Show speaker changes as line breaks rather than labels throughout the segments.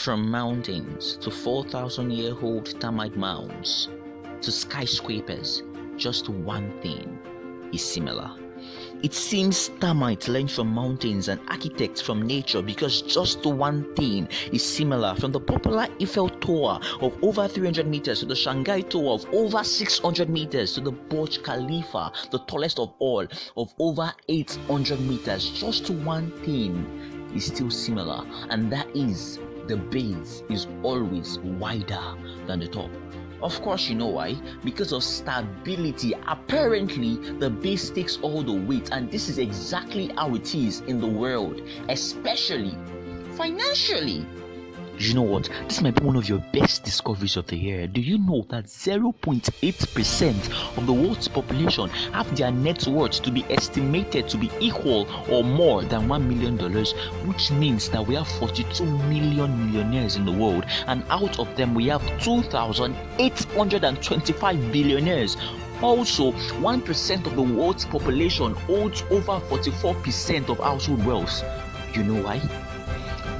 From mountains to 4,000-year-old termite mounds to skyscrapers, just one thing is similar. It seems termites learn from mountains and architects from nature because just one thing is similar. From the popular Eiffel Tower of over 300 meters to the Shanghai Tower of over 600 meters to the Burj Khalifa, the tallest of all, of over 800 meters, just one thing is still similar, and that is the base is always wider than the top. Of course, you know why? Because of stability. Apparently, the base takes all the weight, and this is exactly how it is in the world, especially financially. You know what? This might be one of your best discoveries of the year. Do you know that 0.8% of the world's population have their net worth to be estimated to be equal or more than $1 million, which means that we have 42 million millionaires in the world, and out of them we have 2,825 billionaires. Also, 1% of the world's population holds over 44% of household wealth. You know why?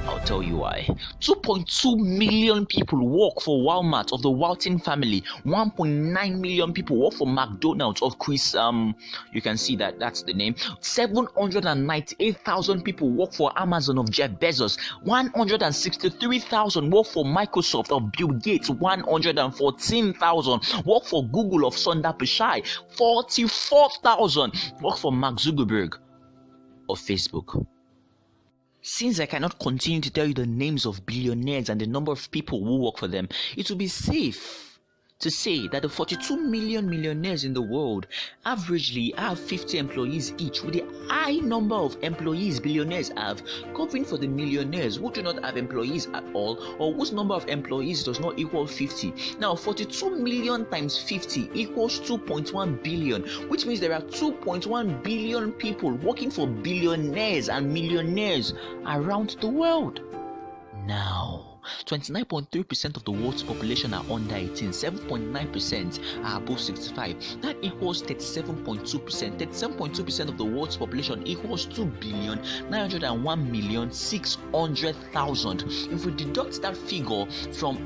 I'll tell you why. 2.2 million people work for Walmart of the Walton family. 1.9 million people work for McDonald's of Chris. You can see that's the name. 798,000 people work for Amazon of Jeff Bezos. 163,000 work for Microsoft of Bill Gates. 114,000 work for Google of Sundar Pichai. 44,000 work for Mark Zuckerberg of Facebook. Since I cannot continue to tell you the names of billionaires and the number of people who work for them, it will be safe to say that the 42 million millionaires in the world averagely have 50 employees each, with the high number of employees billionaires have covering for the millionaires who do not have employees at all, or whose number of employees does not equal 50. Now, 42 million times 50 equals 2.1 billion, which means there are 2.1 billion people working for billionaires and millionaires around the world. Now, 29.3% of the world's population are under 18, 7.9% are above 65. That equals 37.2%. 37.2% of the world's population equals 2,901,600,000. If we deduct that figure from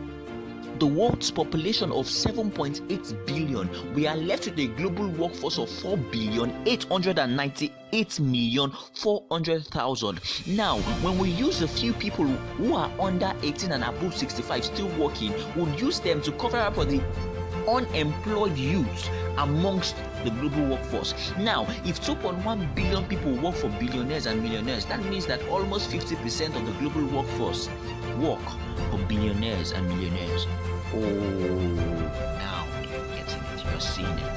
the world's population of 7.8 billion, we are left with a global workforce of 4,898,400,000. Now, when we use a few people who are under 18 and above 65 still working, we'll use them to cover up for the unemployed youth amongst the global workforce. Now, if 2.1 billion people work for billionaires and millionaires, that means that almost 50% of the global workforce work for billionaires and millionaires. Oh, now you're getting it, you're seeing it.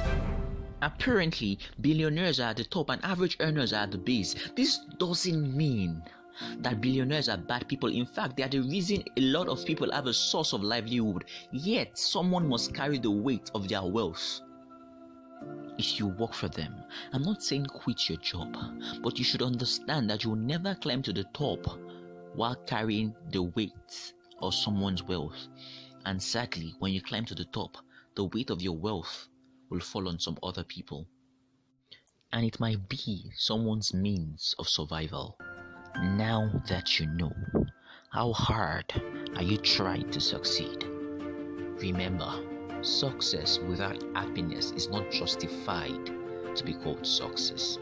Apparently, billionaires are at the top and average earners are at the base. This doesn't mean that billionaires are bad people. In fact, they are the reason a lot of people have a source of livelihood. Yet, someone must carry the weight of their wealth if you work for them. I'm not saying quit your job, but you should understand that you will never climb to the top while carrying the weight of someone's wealth. And sadly, when you climb to the top, the weight of your wealth will fall on some other people. And it might be someone's means of survival. Now that you know, how hard are you trying to succeed? Remember, success without happiness is not justified to be called success.